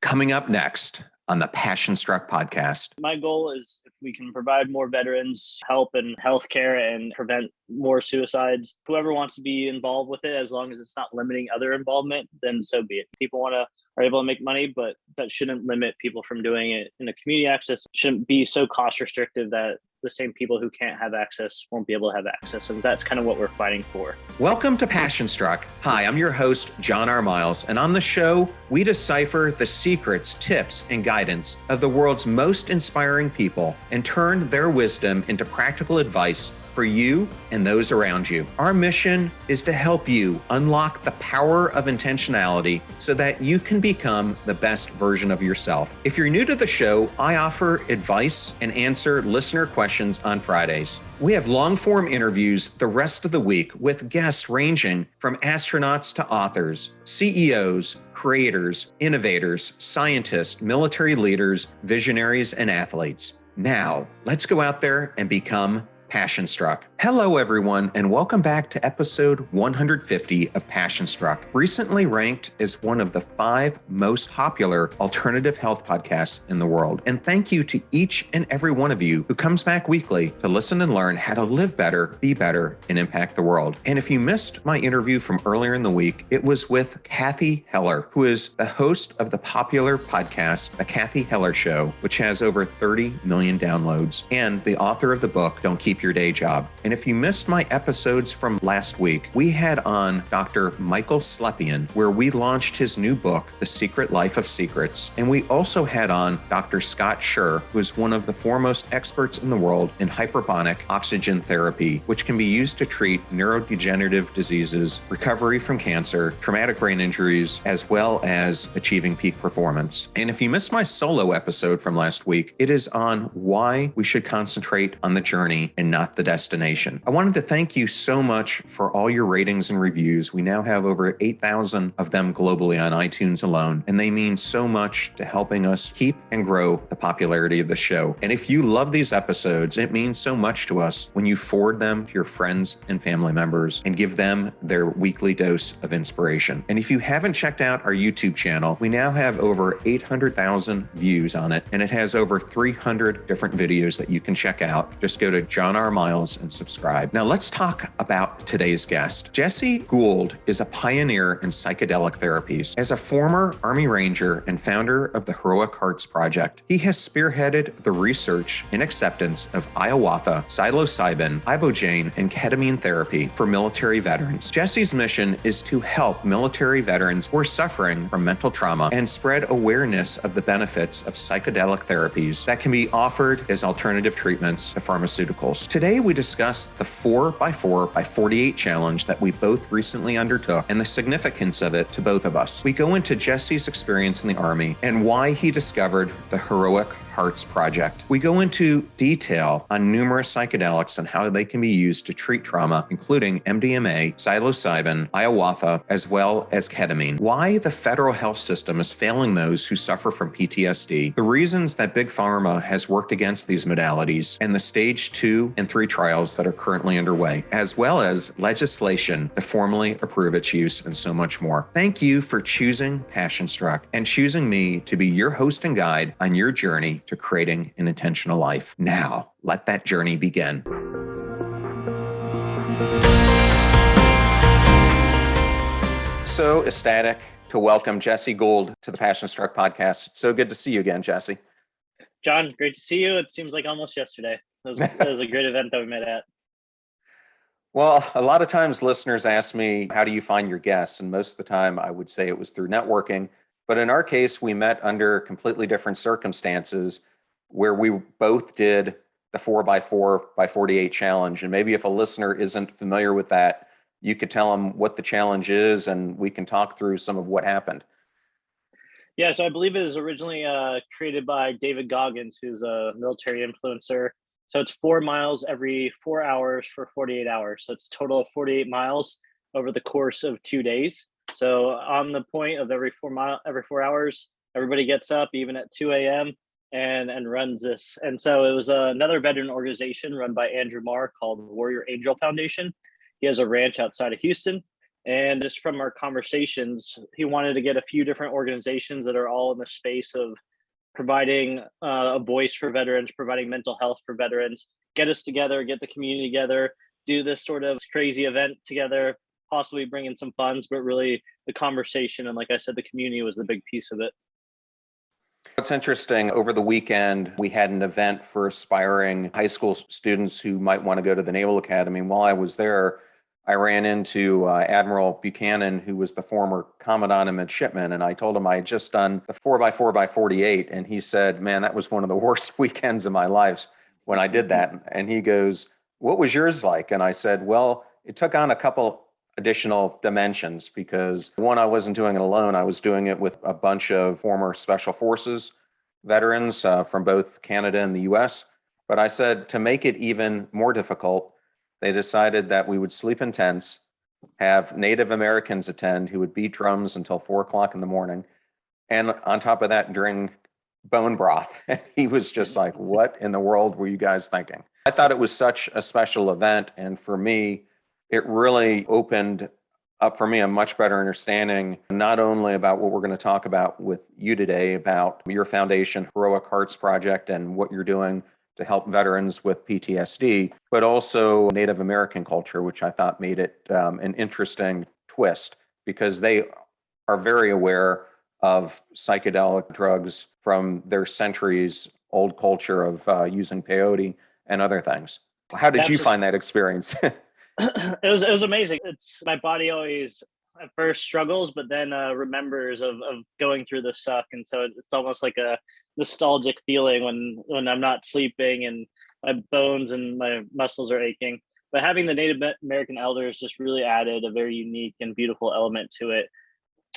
Coming up next on the Passion Struck podcast. My goal is if we can provide more veterans help in healthcare and prevent more suicides, whoever wants to be involved with it, as long as it's not limiting other involvement, then so be it. People are able to make money, but that shouldn't limit people from doing it. And the community access shouldn't be so cost restrictive that the same people who can't have access won't be able to have access. And that's kind of what we're fighting for. Welcome to Passion Struck. Hi, I'm your host, John R. Miles. And on the show, we decipher the secrets, tips, and guidance of the world's most inspiring people and turn their wisdom into practical advice for you and those around you. Our mission is to help you unlock the power of intentionality so that you can become the best version of yourself. If you're new to the show, I offer advice and answer listener questions on Fridays. We have long-form interviews the rest of the week with guests ranging from astronauts to authors, CEOs, creators, innovators, scientists, military leaders, visionaries, and athletes. Now, let's go out there and become Passion Struck. Hello, everyone, and welcome back to episode 150 of Passion Struck, recently ranked as one of the 5 most popular alternative health podcasts in the world. And thank you to each and every one of you who comes back weekly to listen and learn how to live better, be better, and impact the world. And if you missed my interview from earlier in the week, it was with Cathy Heller, who is the host of the popular podcast, The Cathy Heller Show, which has over 30 million downloads, and the author of the book, Don't Keep Your Day Job. And if you missed my episodes from last week, we had on Dr. Michael Slepian, where we launched his new book, The Secret Life of Secrets. And we also had on Dr. Scott Scher, who is one of the foremost experts in the world in hyperbaric oxygen therapy, which can be used to treat neurodegenerative diseases, recovery from cancer, traumatic brain injuries, as well as achieving peak performance. And if you missed my solo episode from last week, it is on why we should concentrate on the journey and not the destination. I wanted to thank you so much for all your ratings and reviews. We now have over 8,000 of them globally on iTunes alone, and they mean so much to helping us keep and grow the popularity of the show. And if you love these episodes, it means so much to us when you forward them to your friends and family members and give them their weekly dose of inspiration. And if you haven't checked out our YouTube channel, we now have over 800,000 views on it, and it has over 300 different videos that you can check out. Just go to John R. Miles and subscribe. Now let's talk about today's guest. Jesse Gould is a pioneer in psychedelic therapies. As a former Army Ranger and founder of the Heroic Hearts Project, he has spearheaded the research and acceptance of ayahuasca, psilocybin, ibogaine, and ketamine therapy for military veterans. Jesse's mission is to help military veterans who are suffering from mental trauma and spread awareness of the benefits of psychedelic therapies that can be offered as alternative treatments to pharmaceuticals. Today, we discuss the 4x4x48 challenge that we both recently undertook and the significance of it to both of us. We go into Jesse's experience in the Army and why he discovered the Heroic Hearts Project. We go into detail on numerous psychedelics and how they can be used to treat trauma, including MDMA, psilocybin, ayahuasca, as well as ketamine. Why the federal health system is failing those who suffer from PTSD, the reasons that Big Pharma has worked against these modalities, and the stage 2 and 3 trials that are currently underway, as well as legislation to formally approve its use, and so much more. Thank you for choosing Passion Struck and choosing me to be your host and guide on your journey to creating an intentional life. Now, let that journey begin. So ecstatic to welcome Jesse Gould to the Passion Struck podcast. So good to see you again, Jesse. John, great to see you. It seems like almost yesterday. It was a great event that we met at. Well, a lot of times listeners ask me, how do you find your guests? And most of the time I would say it was through networking. But in our case, we met under completely different circumstances where we both did the 4x4x48 challenge. And maybe if a listener isn't familiar with that, you could tell them what the challenge is and we can talk through some of what happened. Yeah, so I believe it was originally created by David Goggins, who's a military influencer. So it's 4 miles every 4 hours for 48 hours. So it's a total of 48 miles over the course of 2 days. So on the point of every 4 hours, everybody gets up even at 2 a.m. and runs this. And so it was another veteran organization run by Andrew Marr called Warrior Angel Foundation. He has a ranch outside of Houston. And just from our conversations, he wanted to get a few different organizations that are all in the space of providing a voice for veterans, providing mental health for veterans, get us together, get the community together, do this sort of crazy event together, possibly bring in some funds, but really the conversation. And like I said, the community was the big piece of it. It's interesting. Over the weekend, we had an event for aspiring high school students who might want to go to the Naval Academy. And while I was there, I ran into Admiral Buchanan, who was the former commandant and midshipman. And I told him I had just done the 4x4x48. And he said, man, that was one of the worst weekends of my life when I did that. And he goes, what was yours like? And I said, well, it took on a couple additional dimensions because one, I wasn't doing it alone. I was doing it with a bunch of former special forces veterans from both Canada and the US. But I said to make it even more difficult, they decided that we would sleep in tents, have Native Americans attend who would beat drums until 4 o'clock in the morning. And on top of that, drink bone broth. He was just like, what in the world were you guys thinking? I thought it was such a special event. And for me, it really opened up for me a much better understanding, not only about what we're going to talk about with you today, about your foundation, Heroic Hearts Project, and what you're doing to help veterans with PTSD, but also Native American culture, which I thought made it an interesting twist because they are very aware of psychedelic drugs from their centuries old culture of using peyote and other things. How did you find that experience? It was amazing. It's my body always at first struggles, but then remembers of going through the suck, and so it's almost like a nostalgic feeling when I'm not sleeping and my bones and my muscles are aching. But having the Native American elders just really added a very unique and beautiful element to it.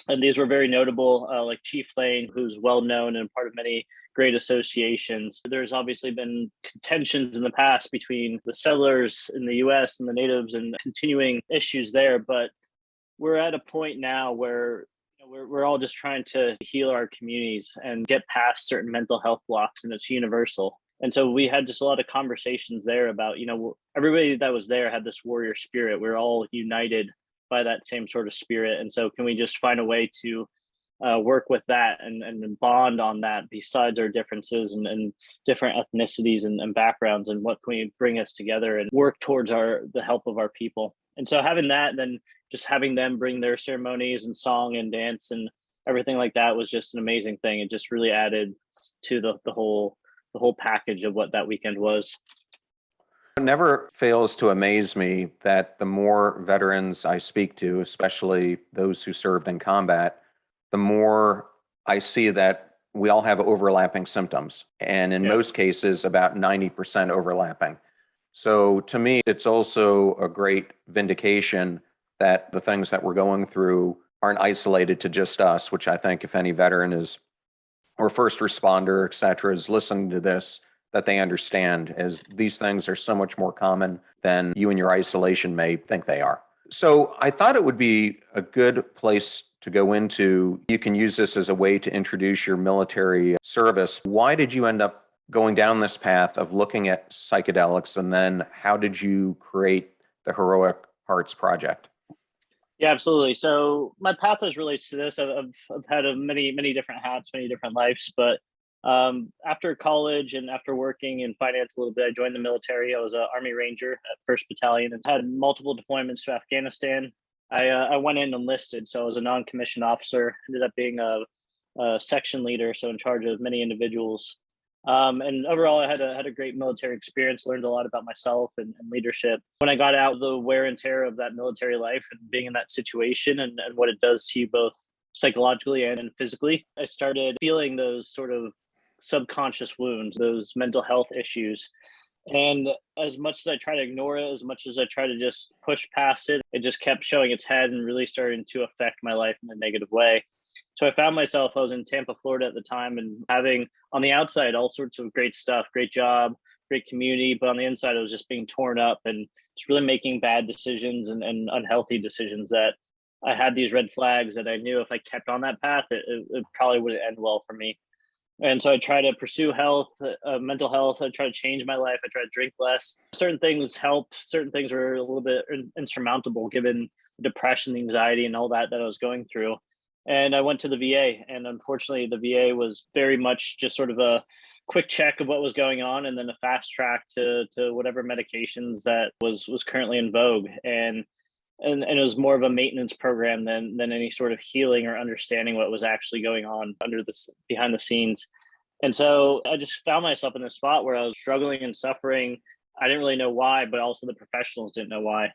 And these were very notable, like Chief Lane, who's well known and part of many great associations. There's obviously been contentions in the past between the settlers in the US and the natives and continuing issues there. But we're at a point now where we're all just trying to heal our communities and get past certain mental health blocks, and it's universal. And so we had just a lot of conversations there about, everybody that was there had this warrior spirit. We're all united by that same sort of spirit. And so can we just find a way to work with that and bond on that besides our differences and different ethnicities and backgrounds, and what can we bring us together and work towards the help of our people. And so having that, then just having them bring their ceremonies and song and dance and everything like that was just an amazing thing. It just really added to the whole package of what that weekend was. It never fails to amaze me that the more veterans I speak to, especially those who served in combat, the more I see that we all have overlapping symptoms. And in most cases, about 90% overlapping. So to me, it's also a great vindication that the things that we're going through aren't isolated to just us, which I think if any veteran is, or first responder, et cetera, is listening to this, that they understand, as these things are so much more common than you in your isolation may think they are. So I thought it would be a good place to go into. You can use this as a way to introduce your military service. Why did you end up going down this path of looking at psychedelics, and then how did you create the Heroic Hearts Project? Yeah, absolutely. So my path as relates to this, I've had many different hats, many different lives, but after college and after working in finance a little bit, I joined the military. I was an Army Ranger at 1st Battalion and had multiple deployments to Afghanistan. I went in enlisted, so I was a non-commissioned officer, ended up being a section leader, so in charge of many individuals. And overall, I had a great military experience, learned a lot about myself and leadership. When I got out, the wear and tear of that military life and being in that situation and what it does to you both psychologically and physically, I started feeling those sort of subconscious wounds, those mental health issues. And as much as I try to ignore it, as much as I try to just push past it, it just kept showing its head and really starting to affect my life in a negative way. So I found myself, I was in Tampa, Florida at the time, and having on the outside all sorts of great stuff, great job, great community, but on the inside, I was just being torn up and just really making bad decisions and unhealthy decisions that I had these red flags that I knew if I kept on that path, it probably wouldn't end well for me. And so I try to pursue health, mental health. I try to change my life. I try to drink less. Certain things helped. Certain things were a little bit insurmountable given depression, the anxiety, and all that I was going through. And I went to the VA, and unfortunately, the VA was very much just sort of a quick check of what was going on, and then a fast track to whatever medications that was currently in vogue. And it was more of a maintenance program than any sort of healing or understanding what was actually going on under this behind the scenes. And so I just found myself in a spot where I was struggling and suffering. I didn't really know why, but also the professionals didn't know why.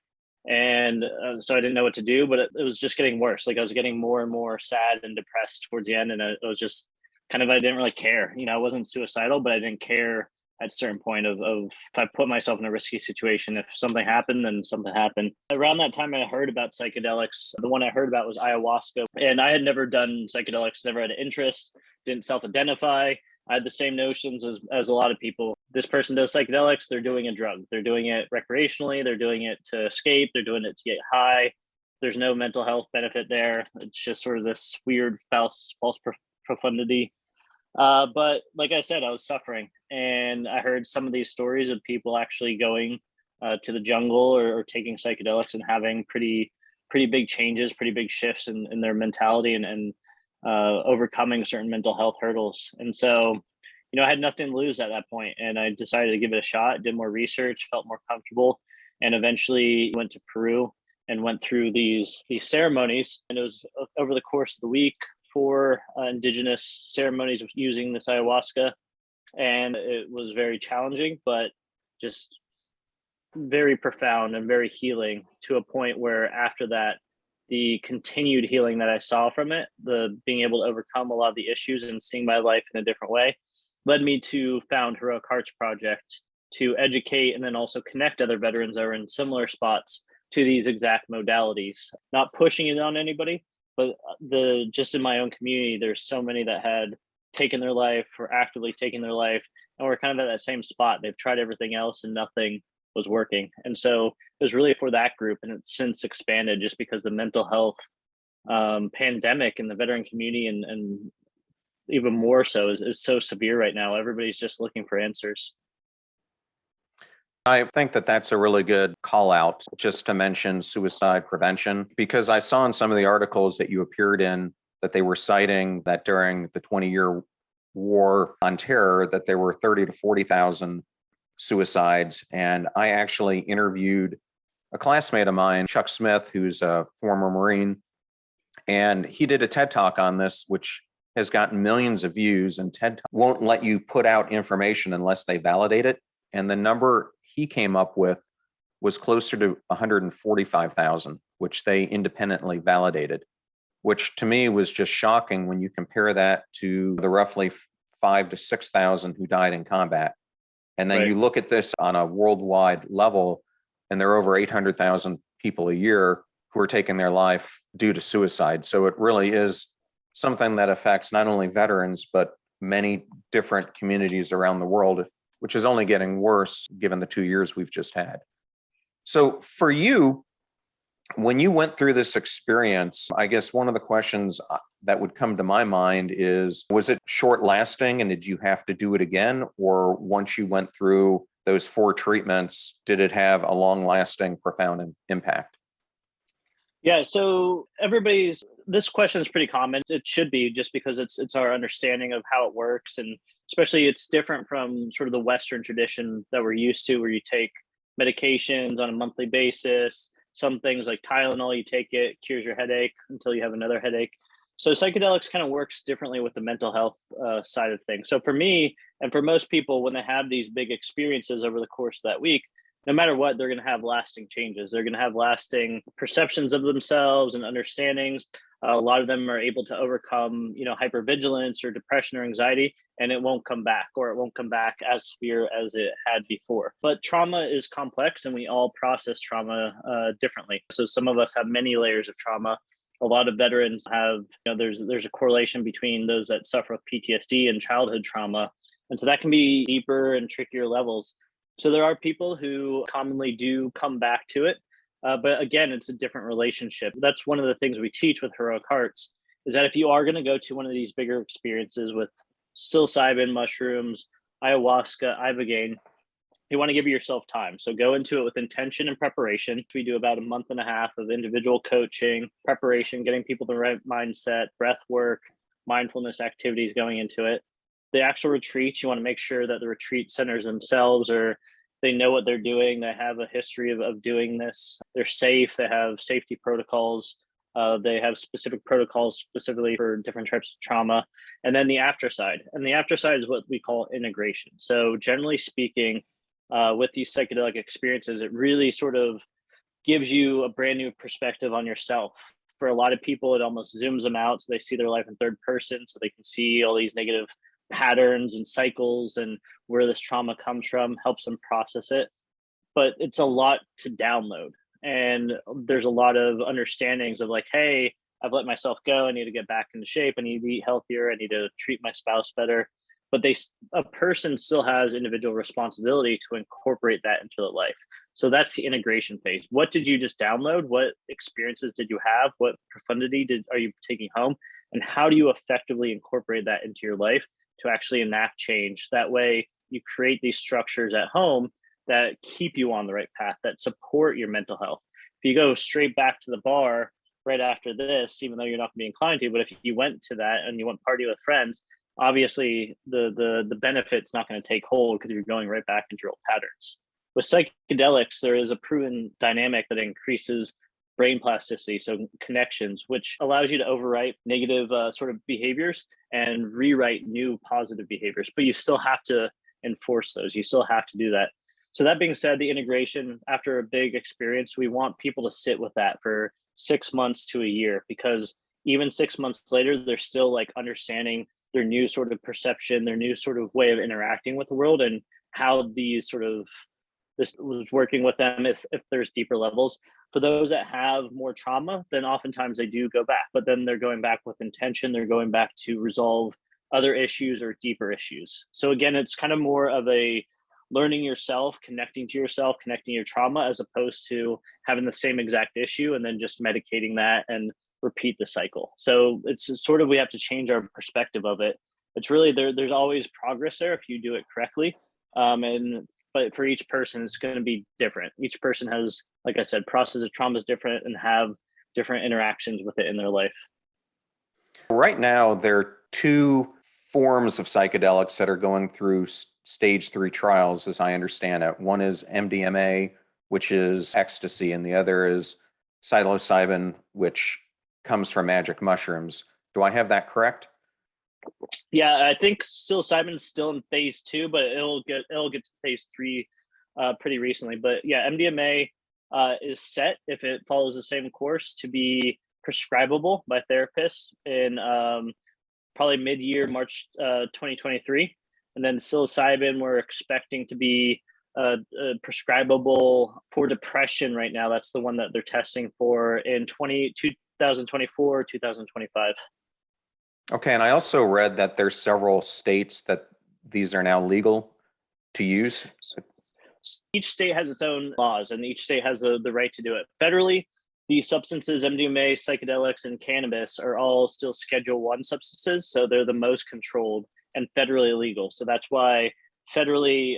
And so I didn't know what to do, but it was just getting worse. Like I was getting more and more sad and depressed towards the end. And it was just kind of, I didn't really care. You know, I wasn't suicidal, but I didn't care at a certain point of if I put myself in a risky situation. If something happened, then something happened. Around that time, I heard about psychedelics. The one I heard about was ayahuasca. And I had never done psychedelics, never had an interest, didn't self-identify. I had the same notions as a lot of people. This person does psychedelics, they're doing a drug. They're doing it recreationally, they're doing it to escape, they're doing it to get high. There's no mental health benefit there. It's just sort of this weird false profundity. But like I said, I was suffering, and I heard some of these stories of people actually going to the jungle or taking psychedelics and having pretty big changes, pretty big shifts in their mentality and overcoming certain mental health hurdles. And so, you know, I had nothing to lose at that point, and I decided to give it a shot, did more research, felt more comfortable, and eventually went to Peru and went through these ceremonies. And it was over the course of the week, 4 indigenous ceremonies using this ayahuasca. And it was very challenging, but just very profound and very healing, to a point where after that, the continued healing that I saw from it, the being able to overcome a lot of the issues and seeing my life in a different way, led me to found Heroic Hearts Project, to educate and then also connect other veterans that are in similar spots to these exact modalities. Not pushing it on anybody, but just in my own community, there's so many that had taken their life or actively taking their life, and we're kind of at that same spot. They've tried everything else and nothing was working. And so it was really for that group, and it's since expanded just because the mental health pandemic in the veteran community and even more so is so severe right now. Everybody's just looking for answers. I think that that's a really good call out, just to mention suicide prevention, because I saw in some of the articles that you appeared in that they were citing that during the 20-year war on terror, that there were 30 to 40,000 suicides. And I actually interviewed a classmate of mine, Chuck Smith, who's a former Marine, and he did a TED Talk on this, which has gotten millions of views, and TED won't let you put out information unless they validate it. And the number he came up with was closer to 145,000, which they independently validated, which to me was just shocking when you compare that to the roughly 5,000 to 6,000 who died in combat. And then you look at this on a worldwide level, and there are over 800,000 people a year who are taking their life due to suicide. So it really is something that affects not only veterans, but many different communities around the world, which is only getting worse given the 2 years we've just had. So for you, when you went through this experience, I guess one of the questions that would come to my mind is, was it short lasting and did you have to do it again? Or once you went through those 4 treatments, did it have a long lasting, profound impact? Yeah, so this question is pretty common. It should be, just because it's our understanding of how it works. And especially it's different from sort of the Western tradition that we're used to, where you take medications on a monthly basis. Some things like Tylenol, you take it, cures your headache until you have another headache. So psychedelics kind of works differently with the mental health side of things. So for me, and for most people, when they have these big experiences over the course of that week, no matter what, they're going to have lasting changes. They're going to have lasting perceptions of themselves and understandings. A lot of them are able to overcome, hypervigilance or depression or anxiety, and it won't come back, or it won't come back as severe as it had before. But trauma is complex, and we all process trauma differently. So some of us have many layers of trauma. A lot of veterans have, there's a correlation between those that suffer with PTSD and childhood trauma. And so that can be deeper and trickier levels. So there are people who commonly do come back to it. But again, it's a different relationship. That's one of the things we teach with Heroic Hearts, is that if you are going to go to one of these bigger experiences with psilocybin, mushrooms, ayahuasca, ibogaine, you want to give yourself time. So go into it with intention and preparation. We do about a month and a half of individual coaching, preparation, getting people the right mindset, breath work, mindfulness activities going into it. The actual retreats, you want to make sure that the retreat centers themselves, or they know what they're doing. They have a history of doing this. They're safe. They have safety protocols. They have specific protocols specifically for different types of trauma. And then the after side. And the after side is what we call integration. So generally speaking, with these psychedelic experiences, it really sort of gives you a brand new perspective on yourself. For a lot of people, it almost zooms them out so they see their life in third person, so they can see all these negative patterns and cycles and where this trauma comes from, helps them process it. But it's a lot to download. And there's a lot of understandings of like, hey, I've let myself go. I need to get back into shape. I need to eat healthier. I need to treat my spouse better. But a person still has individual responsibility to incorporate that into their life. So that's the integration phase. What did you just download? What experiences did you have? What profundity are you taking home? And how do you effectively incorporate that into your life to actually enact change? That way you create these structures at home that keep you on the right path, that support your mental health. If you go straight back to the bar right after this, even though you're not going to be inclined to, but if you went to that and you went party with friends, obviously the benefit's not going to take hold because you're going right back into your old patterns. With psychedelics, there is a proven dynamic that increases brain plasticity, so connections, which allows you to overwrite negative sort of behaviors and rewrite new positive behaviors. But you still have to enforce those. You still have to do that. So that being said, the integration after a big experience, we want people to sit with that for 6 months to a year, because even 6 months later, they're still like understanding their new sort of perception, their new sort of way of interacting with the world, and how these sort of this was working with them if there's deeper levels. For those that have more trauma, then oftentimes they do go back, but then they're going back with intention. They're going back to resolve other issues or deeper issues. So again, it's kind of more of a learning yourself, connecting to yourself, connecting your trauma, as opposed to having the same exact issue and then just medicating that and repeat the cycle. So it's sort of, we have to change our perspective of it. It's really there's always progress there if you do it correctly. But for each person, it's going to be different. Each person has, like I said, process of trauma is different and have different interactions with it in their life. Right now, there are two forms of psychedelics that are going through stage 3 trials, as I understand it. One is MDMA, which is ecstasy, and the other is psilocybin, which comes from magic mushrooms. Do I have that correct? Yeah, I think psilocybin is still in phase 2, but it'll get to phase 3 pretty recently. But yeah, MDMA is set, if it follows the same course, to be prescribable by therapists in probably mid-year March 2023. And then psilocybin, we're expecting to be prescribable for depression right now. That's the one that they're testing for in 2024, 2025. Okay, and I also read that there's several states that these are now legal to use. Each state has its own laws, and each state has the right to do it. Federally, these substances, MDMA, psychedelics, and cannabis, are all still Schedule 1 substances, so they're the most controlled and federally illegal. So that's why federally,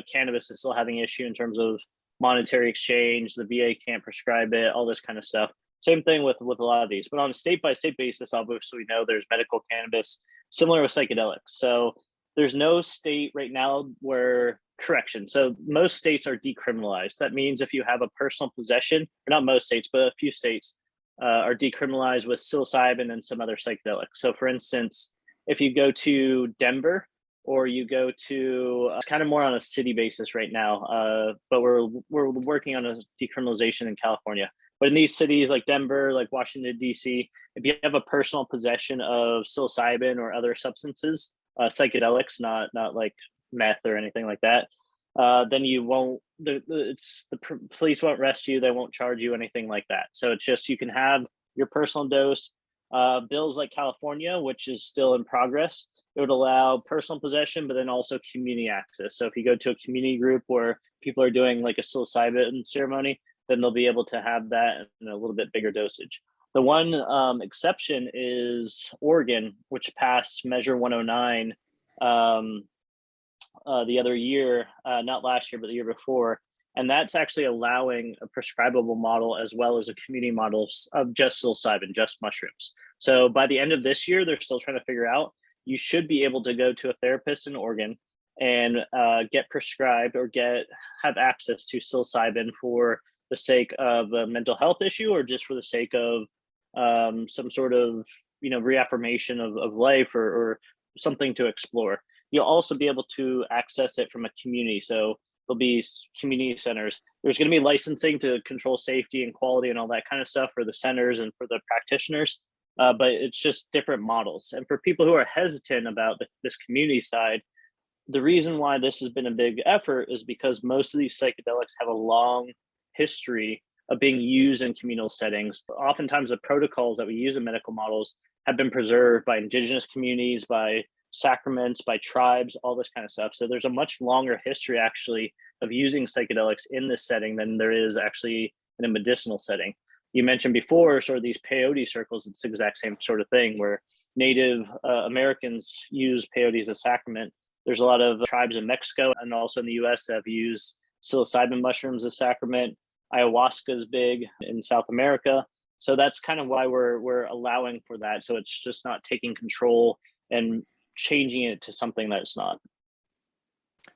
cannabis is still having an issue in terms of monetary exchange. The VA can't prescribe it, all this kind of stuff. Same thing with a lot of these, but on a state-by-state basis, obviously we know there's medical cannabis, similar with psychedelics. So there's no state right now where, correction, so most states are decriminalized. That means if you have a personal possession, or not most states, but a few states are decriminalized with psilocybin and some other psychedelics. So for instance, if you go to Denver, or you go to, it's kind of more on a city basis right now, but we're working on a decriminalization in California. But in these cities like Denver, like Washington, D.C., if you have a personal possession of psilocybin or other substances, psychedelics, not like meth or anything like that, then you won't, the police won't arrest you. They won't charge you anything like that. So it's just, you can have your personal dose. Bills like California, which is still in progress, it would allow personal possession, but then also community access. So if you go to a community group where people are doing like a psilocybin ceremony, then they'll be able to have that in a little bit bigger dosage. The one exception is Oregon, which passed Measure 109 the other year, not last year, but the year before. And that's actually allowing a prescribable model as well as a community model of just psilocybin, just mushrooms. So by the end of this year, they're still trying to figure out, you should be able to go to a therapist in Oregon and get prescribed or have access to psilocybin for the sake of a mental health issue, or just for the sake of some sort of reaffirmation of life, or something to explore. You'll also be able to access it from a community. So there'll be community centers. There's going to be licensing to control safety and quality and all that kind of stuff for the centers and for the practitioners. But it's just different models. And for people who are hesitant about this community side, the reason why this has been a big effort is because most of these psychedelics have a long history of being used in communal settings. Oftentimes the protocols that we use in medical models have been preserved by indigenous communities, by sacraments, by tribes, all this kind of stuff. So there's a much longer history actually of using psychedelics in this setting than there is actually in a medicinal setting. You mentioned before sort of these peyote circles. It's the exact same sort of thing where Native Americans use peyote as a sacrament. There's a lot of tribes in Mexico and also in the US that have used psilocybin mushrooms as sacrament. Ayahuasca is big in South America. So that's kind of why we're allowing for that. So it's just not taking control and changing it to something that it's not.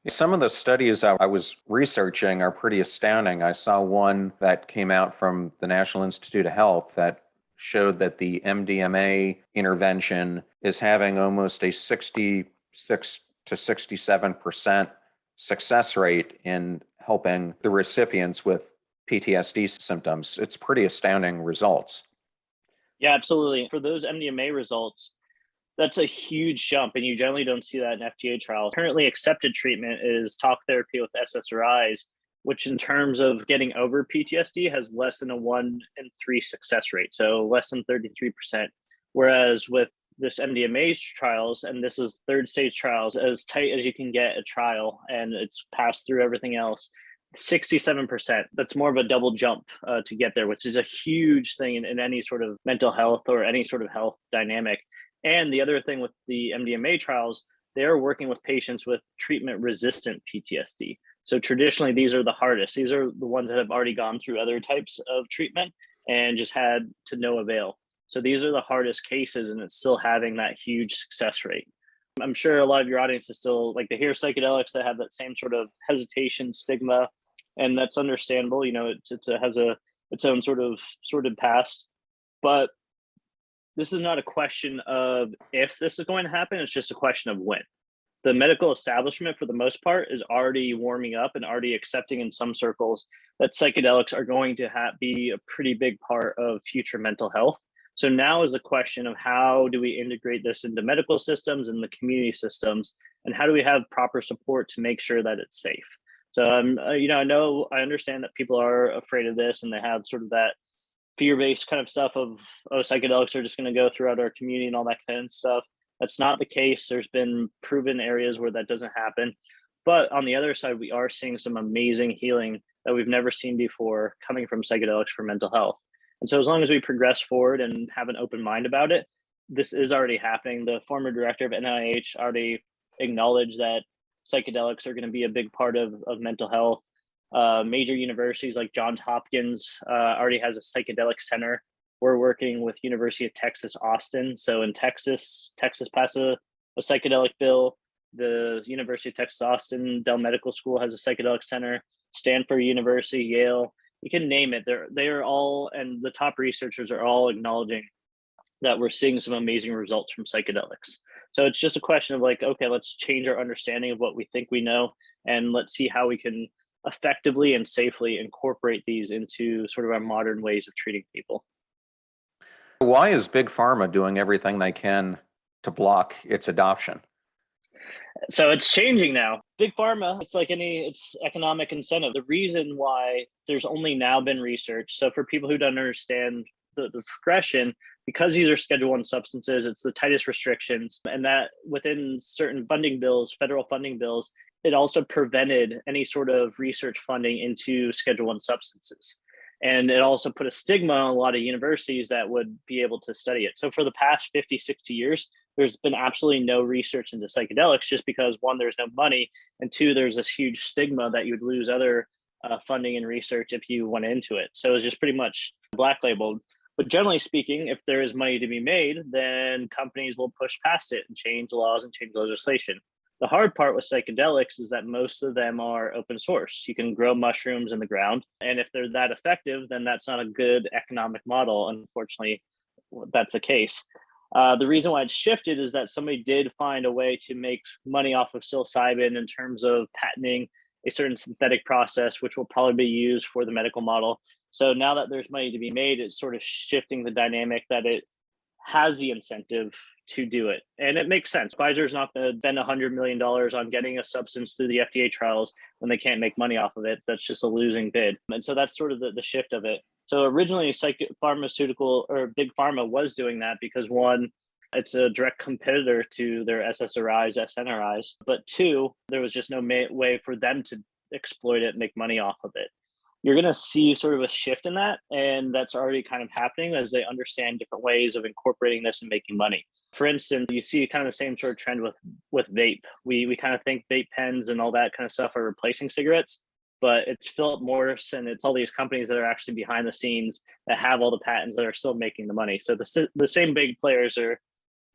Some of the studies I was researching are pretty astounding. I saw one that came out from the National Institute of Health that showed that the MDMA intervention is having almost a 66 to 67% success rate in helping the recipients with PTSD symptoms. It's pretty astounding results. Yeah, absolutely. For those MDMA results, that's a huge jump, and you generally don't see that in FDA trials. Currently accepted treatment is talk therapy with SSRIs, which in terms of getting over PTSD has less than a 1 in 3 success rate, so less than 33%. Whereas with this MDMA trials, and this is third stage trials, as tight as you can get a trial, and it's passed through everything else, 67%. That's more of a double jump to get there, which is a huge thing in any sort of mental health or any sort of health dynamic. And the other thing with the MDMA trials, they're working with patients with treatment-resistant PTSD. So traditionally, these are the hardest. These are the ones that have already gone through other types of treatment and just had to no avail. So these are the hardest cases, and it's still having that huge success rate. I'm sure a lot of your audience is still like to hear psychedelics that have that same sort of hesitation, stigma, and that's understandable. It has its own sort of sordid past, but this is not a question of if this is going to happen. It's just a question of when. The medical establishment, for the most part, is already warming up and already accepting in some circles that psychedelics are going to be a pretty big part of future mental health. So now is a question of how do we integrate this into medical systems and the community systems, and how do we have proper support to make sure that it's safe? So, I understand that people are afraid of this, and they have sort of that fear-based kind of stuff of, oh, psychedelics are just going to go throughout our community and all that kind of stuff. That's not the case. There's been proven areas where that doesn't happen. But on the other side, we are seeing some amazing healing that we've never seen before coming from psychedelics for mental health. And so as long as we progress forward and have an open mind about it, this is already happening. The former director of NIH already acknowledged that psychedelics are going to be a big part of mental health. Major universities like Johns Hopkins already has a psychedelic center. We're working with University of Texas, Austin. So in Texas passed a psychedelic bill. The University of Texas, Austin, Dell Medical School has a psychedelic center. Stanford University, Yale, you can name it. They are all, and the top researchers are all acknowledging that we're seeing some amazing results from psychedelics. So it's just a question of like, okay, let's change our understanding of what we think we know, and let's see how we can effectively and safely incorporate these into sort of our modern ways of treating people. Why is Big Pharma doing everything they can to block its adoption? So it's changing now. Big Pharma, it's economic incentive. The reason why there's only now been research. So for people who don't understand the progression, because these are Schedule I substances, it's the tightest restrictions, and that within certain funding bills, federal funding bills, it also prevented any sort of research funding into Schedule I substances. And it also put a stigma on a lot of universities that would be able to study it. So for the past 50, 60 years, there's been absolutely no research into psychedelics just because one, there's no money, and two, there's this huge stigma that you would lose other funding and research if you went into it. So it's just pretty much black labeled. But generally speaking, if there is money to be made, then companies will push past it and change laws and change legislation. The hard part with psychedelics is that most of them are open source. You can grow mushrooms in the ground. And if they're that effective, then that's not a good economic model. Unfortunately, that's the case. The reason why it's shifted is that somebody did find a way to make money off of psilocybin in terms of patenting a certain synthetic process, which will probably be used for the medical model. So now that there's money to be made, it's sort of shifting the dynamic that it has the incentive to do it. And it makes sense. Pfizer's not going to spend $100 million on getting a substance through the FDA trials when they can't make money off of it. That's just a losing bid. And so that's sort of the shift of it. So originally, pharmaceutical or Big Pharma was doing that because one, it's a direct competitor to their SSRIs, SNRIs. But two, there was just no way for them to exploit it and make money off of it. You're going to see sort of a shift in that. And that's already kind of happening as they understand different ways of incorporating this and making money. For instance, you see kind of the same sort of trend with vape. We kind of think vape pens and all that kind of stuff are replacing cigarettes, but it's Philip Morris and it's all these companies that are actually behind the scenes that have all the patents that are still making the money. So the same big players are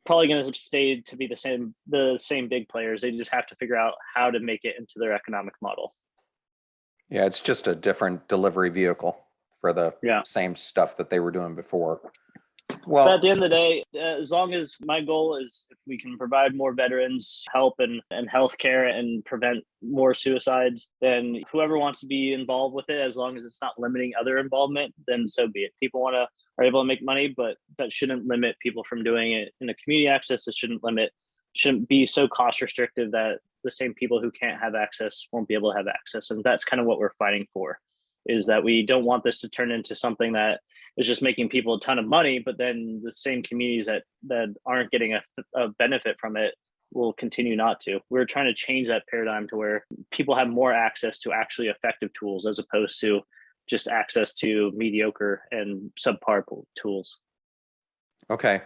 probably going to stay to be the same big players. They just have to figure out how to make it into their economic model. Yeah, it's just a different delivery vehicle for the same stuff that they were doing before. Well, but at the end of the day, as long as my goal is if we can provide more veterans help and healthcare and prevent more suicides, then whoever wants to be involved with it, as long as it's not limiting other involvement, then so be it. People are able to make money, but that shouldn't limit people from doing it in a community access. It shouldn't be so cost restrictive that the same people who can't have access won't be able to have access. And that's kind of what we're fighting for, is that we don't want this to turn into something that is just making people a ton of money, but then the same communities that aren't getting a benefit from it will continue not to. We're trying to change that paradigm to where people have more access to actually effective tools as opposed to just access to mediocre and subpar tools. Okay.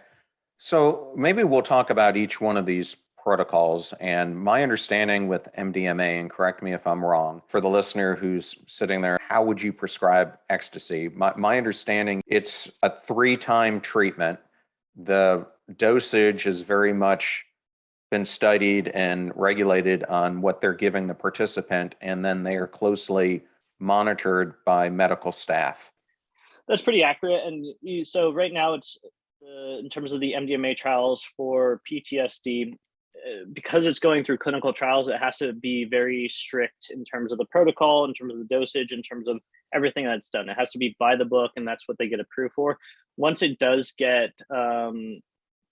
So maybe we'll talk about each one of these protocols. And my understanding with MDMA, and correct me if I'm wrong, for the listener who's sitting there, how would you prescribe ecstasy? My understanding, it's a 3-time treatment. The dosage has very much been studied and regulated on what they're giving the participant, and then they are closely monitored by medical staff. That's pretty accurate. And so right now it's in terms of the MDMA trials for PTSD, because it's going through clinical trials, it has to be very strict in terms of the protocol, in terms of the dosage, in terms of everything that's done. It has to be by the book, and that's what they get approved for. Once it does get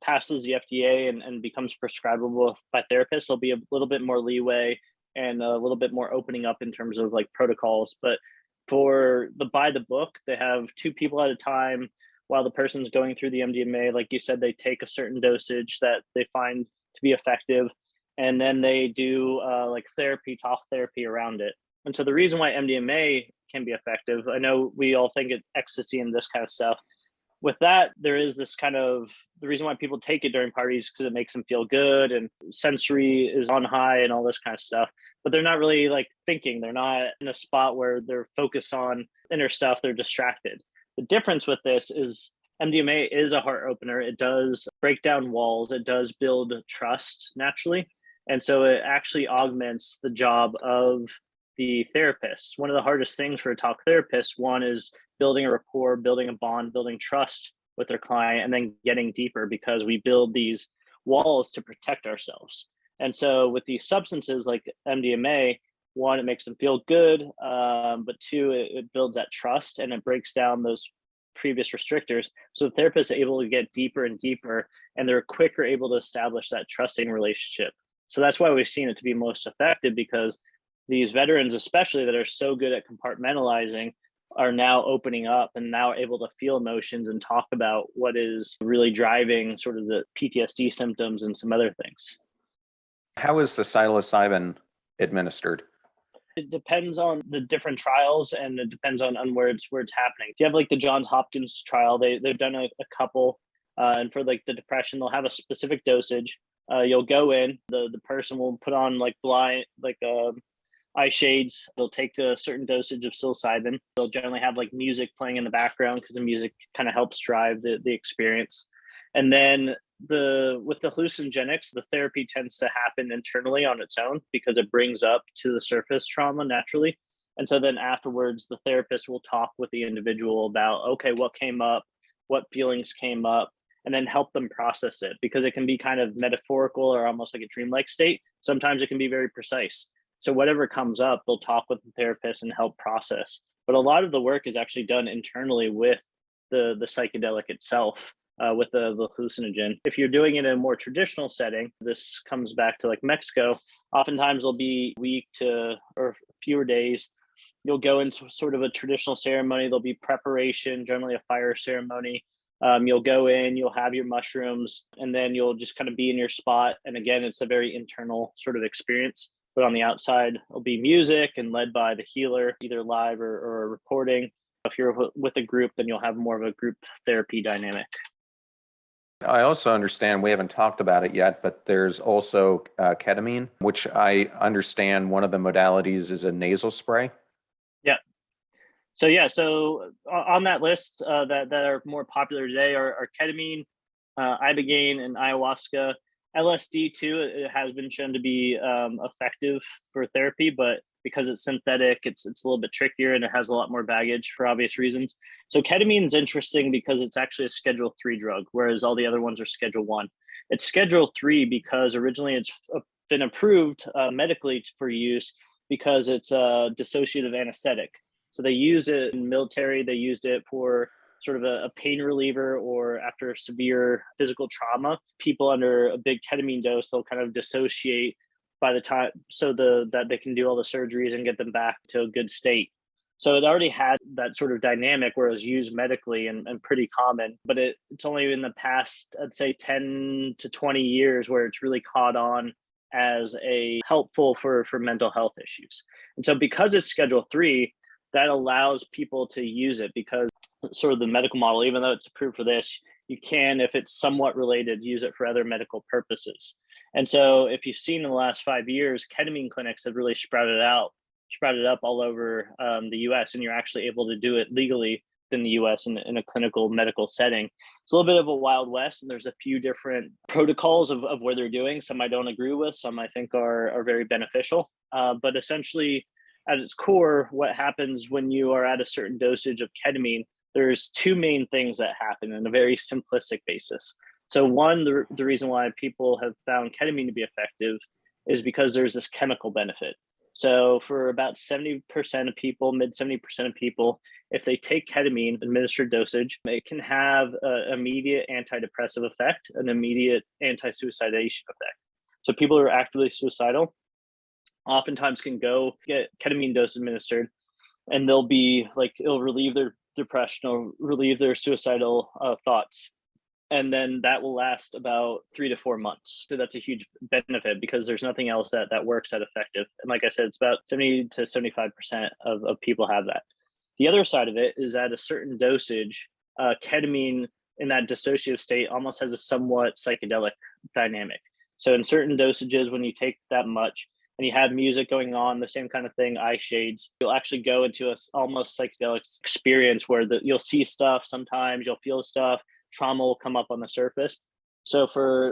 passes the FDA and becomes prescribable by therapists, there'll be a little bit more leeway and a little bit more opening up in terms of like protocols. But for the by the book, they have 2 people at a time while the person's going through the MDMA. Like you said, they take a certain dosage that they find to be effective, and then they do like talk therapy around it. And so the reason why MDMA can be effective, I know we all think it's ecstasy and this kind of stuff. With that, there is this kind of, the reason why people take it during parties because it makes them feel good and sensory is on high and all this kind of stuff. But they're not really like thinking. They're not in a spot where they're focused on inner stuff. They're distracted. The difference with this is MDMA is a heart opener. It does break down walls. It does build trust naturally. And so it actually augments the job of the therapist. One of the hardest things for a talk therapist, one is building a rapport, building a bond, building trust with their client, and then getting deeper because we build these walls to protect ourselves. And so with these substances like MDMA, one, it makes them feel good, but two, it builds that trust and it breaks down those previous restrictors. So the therapist is able to get deeper and deeper, and they're quicker able to establish that trusting relationship. So that's why we've seen it to be most effective, because these veterans, especially that are so good at compartmentalizing, are now opening up and now able to feel emotions and talk about what is really driving sort of the PTSD symptoms and some other things. How is the psilocybin administered? It depends on the different trials, and it depends on where it's happening. If you have like the Johns Hopkins trial, they've done a couple. And for like the depression, they'll have a specific dosage. You'll go in, the person will put on like blind, like eye shades. They'll take a certain dosage of psilocybin. They'll generally have like music playing in the background because the music kind of helps drive the experience. And then with the hallucinogenics, the therapy tends to happen internally on its own because it brings up to the surface trauma naturally. And so then afterwards, the therapist will talk with the individual about, okay, what came up, what feelings came up, and then help them process it because it can be kind of metaphorical or almost like a dreamlike state. Sometimes it can be very precise. So whatever comes up, they'll talk with the therapist and help process. But a lot of the work is actually done internally with the psychedelic itself, with the hallucinogen. If you're doing it in a more traditional setting, this comes back to like Mexico, oftentimes it'll be a week to or fewer days. You'll go into sort of a traditional ceremony. There'll be preparation, generally a fire ceremony. You'll go in, you'll have your mushrooms, and then you'll just kind of be in your spot. And again, it's a very internal sort of experience. But on the outside, it'll be music and led by the healer, either live or a recording. If you're with a group, then you'll have more of a group therapy dynamic. I also understand, we haven't talked about it yet, but there's also ketamine, which I understand one of the modalities is a nasal spray. Yeah. So on that list that are more popular today are ketamine, ibogaine, and ayahuasca. LSD too, it has been shown to be effective for therapy, but because it's synthetic, it's a little bit trickier and it has a lot more baggage for obvious reasons. So ketamine is interesting because it's actually a Schedule 3 drug, whereas all the other ones are Schedule 1. It's Schedule 3 because originally it's been approved medically for use because it's a dissociative anesthetic. So they use it in military, they used it for sort of a pain reliever or after severe physical trauma. People under a big ketamine dose, they'll kind of dissociate by the time that they can do all the surgeries and get them back to a good state. So it already had that sort of dynamic where it was used medically and pretty common, but it's only in the past, I'd say 10 to 20 years where it's really caught on as a helpful for mental health issues. And so because it's Schedule 3, that allows people to use it because sort of the medical model, even though it's approved for this, you can, if it's somewhat related, use it for other medical purposes. And so if you've seen in the last 5 years, ketamine clinics have really sprouted up all over the US, and you're actually able to do it legally in the US in a clinical medical setting. It's a little bit of a wild west, and there's a few different protocols of where they're doing. Some I don't agree with, some I think are very beneficial. But essentially, at its core, what happens when you are at a certain dosage of ketamine, there's two main things that happen in a very simplistic basis. So one, the reason why people have found ketamine to be effective is because there's this chemical benefit. So for about 70% of people, mid 70% of people, if they take ketamine, administered dosage, it can have an immediate antidepressive effect, an immediate anti-suicidation effect. So people who are actively suicidal oftentimes can go get ketamine dose administered, and they'll be like, it'll relieve their depression, it'll relieve their suicidal thoughts. And then that will last about 3 to 4 months. So that's a huge benefit because there's nothing else that works that effective. And like I said, it's about 70 to 75% of people have that. The other side of it is at a certain dosage, ketamine in that dissociative state almost has a somewhat psychedelic dynamic. So in certain dosages, when you take that much, and you have music going on, the same kind of thing, eye shades, you'll actually go into a almost psychedelic experience where you'll see stuff, sometimes you'll feel stuff, trauma will come up on the surface. So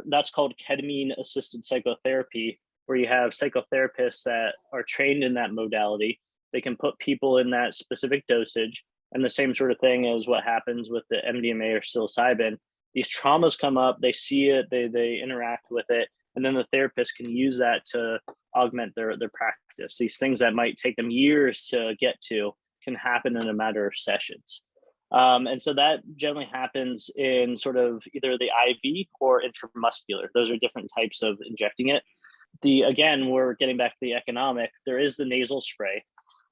that's called ketamine assisted psychotherapy, where you have psychotherapists that are trained in that modality. They can put people in that specific dosage, and the same sort of thing as what happens with the MDMA or psilocybin. These traumas come up, they see it, they interact with it, and then the therapist can use that to augment their practice. These things that might take them years to get to can happen in a matter of sessions. And so that generally happens in sort of either the IV or intramuscular. Those are different types of injecting it. Again, we're getting back to the economic. There is the nasal spray.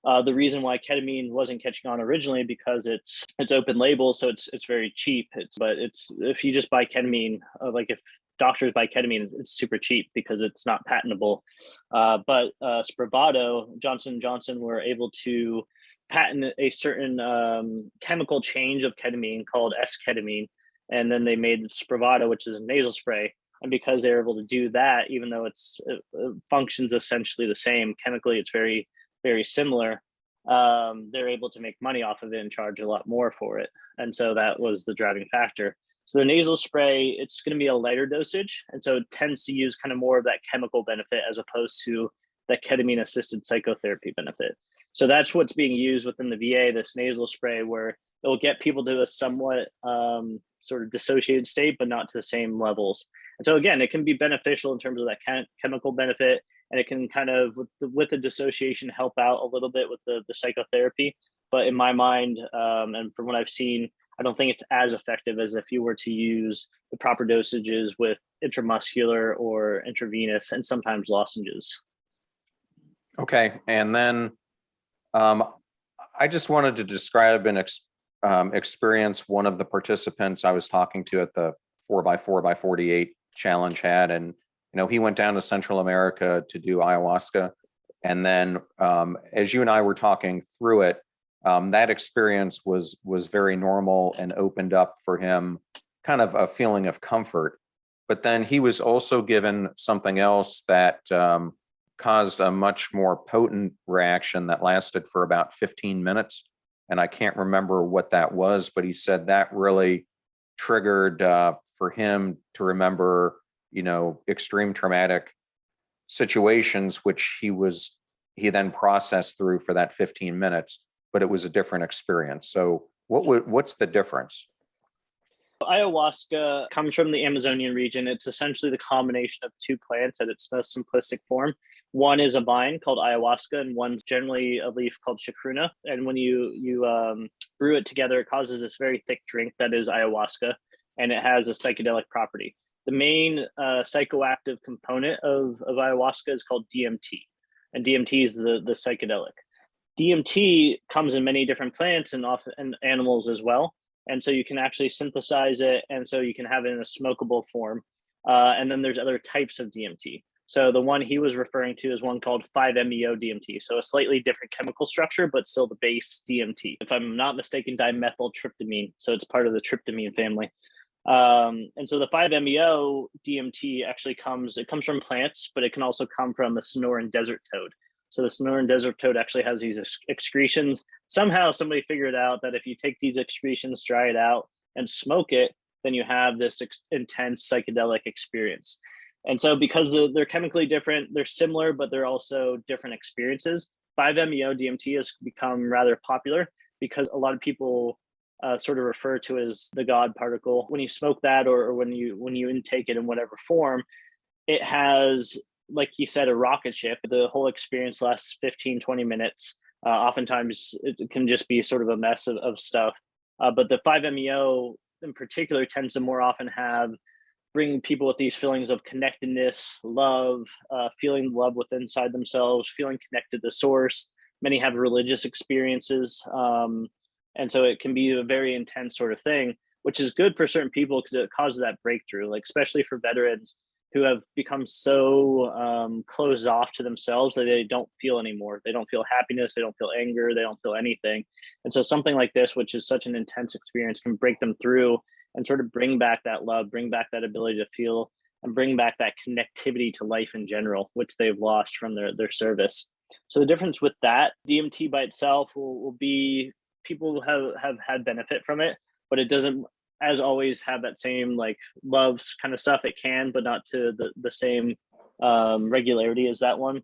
The reason why ketamine wasn't catching on originally because it's open label, so it's very cheap. But if you just buy ketamine, like if doctors buy ketamine, it's super cheap because it's not patentable. But Spravato, Johnson & Johnson were able to patent a certain chemical change of ketamine called S-ketamine. And then they made Spravato, which is a nasal spray. And because they're able to do that, even though it functions essentially the same chemically, it's very, very similar. They're able to make money off of it and charge a lot more for it. And so that was the driving factor. So the nasal spray, it's going to be a lighter dosage. And so it tends to use kind of more of that chemical benefit as opposed to that ketamine assisted psychotherapy benefit. So that's what's being used within the VA, this nasal spray, where it will get people to a somewhat sort of dissociated state, but not to the same levels. And so again, it can be beneficial in terms of that chemical benefit, and it can kind of, with the dissociation, help out a little bit with the psychotherapy. But in my mind, and from what I've seen, I don't think it's as effective as if you were to use the proper dosages with intramuscular or intravenous and sometimes lozenges. Okay. And then I just wanted to describe and experience one of the participants I was talking to at the 4x4x48 challenge had. And, he went down to Central America to do ayahuasca. And then as you and I were talking through it, that experience was very normal and opened up for him kind of a feeling of comfort. But then he was also given something else that caused a much more potent reaction that lasted for about 15 minutes. And I can't remember what that was, but he said that really triggered for him to remember, extreme traumatic situations, which he then processed through for that 15 minutes, but it was a different experience. So what's the difference? Ayahuasca comes from the Amazonian region. It's essentially the combination of two plants at its most simplistic form. One is a vine called ayahuasca, and one's generally a leaf called chacruna. And when you brew it together, it causes this very thick drink that is ayahuasca, and it has a psychedelic property. The main psychoactive component of ayahuasca is called DMT, and DMT is the psychedelic. DMT comes in many different plants and often in animals as well. And so you can actually synthesize it, and so you can have it in a smokable form. And then there's other types of DMT. So the one he was referring to is one called 5-MeO DMT. So a slightly different chemical structure, but still the base DMT. If I'm not mistaken, dimethyltryptamine. So it's part of the tryptamine family. And so the 5-MeO DMT actually comes from plants, but it can also come from a Sonoran desert toad. So the Sonoran desert toad actually has these excretions. Somehow somebody figured out that if you take these excretions, dry it out, and smoke it, then you have this intense psychedelic experience. And so because they're chemically different, they're similar, but they're also different experiences. 5-MeO DMT has become rather popular because a lot of people sort of refer to it as the God particle. When you smoke that, or when you intake it in whatever form, it has, like you said, a rocket ship. The whole experience lasts 15, 20 minutes. Oftentimes it can just be sort of a mess of stuff. But the 5-MeO in particular tends to more often bring people with these feelings of connectedness, love, feeling love within inside themselves, feeling connected to source. Many have religious experiences. And so it can be a very intense sort of thing, which is good for certain people because it causes that breakthrough, like especially for veterans who have become so closed off to themselves that they don't feel anymore. They don't feel happiness. They don't feel anger. They don't feel anything. And so something like this, which is such an intense experience, can break them through and sort of bring back that love, bring back that ability to feel, and bring back that connectivity to life in general, which they've lost from their service. So the difference with that, DMT by itself will be, people have had benefit from it, but it doesn't, as always, have that same like love kind of stuff. It can, but not to the same regularity as that one.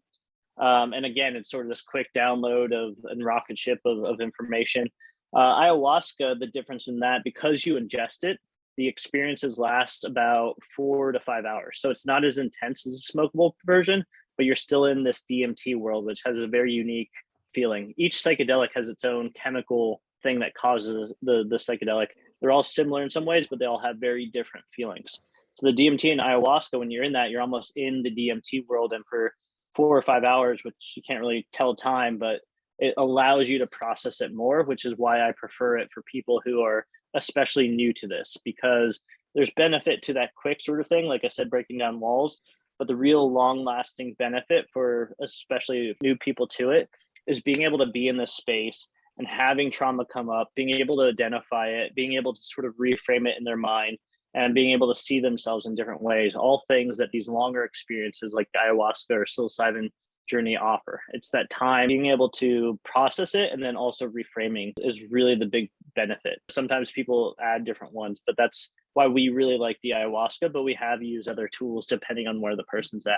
And again, it's sort of this quick download and rocket ship of information. Ayahuasca, the difference in that, because you ingest it, the experiences last about 4 to 5 hours. So it's not as intense as a smokable version, but you're still in this DMT world, which has a very unique feeling. Each psychedelic has its own chemical thing that causes the psychedelic. They're all similar in some ways, but they all have very different feelings. So the DMT and ayahuasca, when you're in that, you're almost in the DMT world. And for 4 or 5 hours, which you can't really tell time, but it allows you to process it more, which is why I prefer it for people who are especially new to this, because there's benefit to that quick sort of thing. Like I said, breaking down walls, but the real long lasting benefit for especially new people to it is being able to be in this space and having trauma come up, being able to identify it, being able to sort of reframe it in their mind, and being able to see themselves in different ways, all things that these longer experiences like the ayahuasca or psilocybin journey offer. It's that time being able to process it, and then also reframing is really the big benefit. Sometimes people add different ones, but that's why we really like the ayahuasca, but we have used other tools depending on where the person's at.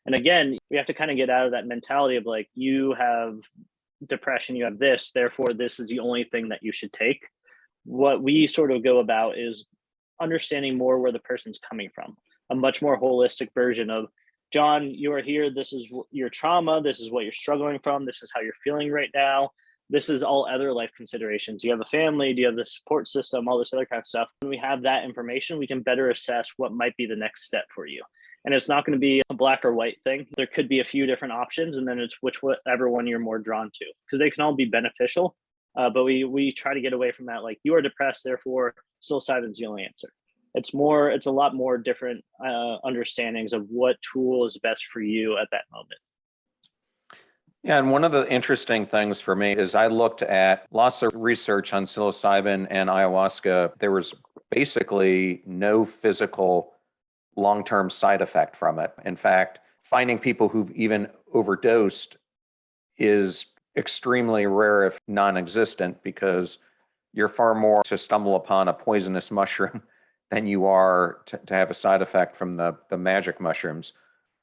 And again, we have to kind of get out of that mentality of like, you have depression, you have this, therefore this is the only thing that you should take. What we sort of go about is understanding more where the person's coming from, a much more holistic version of, John, you are here, this is your trauma, this is what you're struggling from, this is how you're feeling right now, this is all other life considerations. Do you have a family? Do you have the support system? All this other kind of stuff. When we have that information, we can better assess what might be the next step for you. And it's not going to be a black or white thing. There could be a few different options, and then it's whichever one you're more drawn to, because they can all be beneficial. But we try to get away from that. Like, you are depressed, therefore psilocybin's the only answer. It's a lot more different understandings of what tool is best for you at that moment. Yeah, and one of the interesting things for me is I looked at lots of research on psilocybin and ayahuasca. There was basically no physical long-term side effect from it. In fact, finding people who've even overdosed is extremely rare, if non-existent, because you're far more to stumble upon a poisonous mushroom than you are to have a side effect from the magic mushrooms.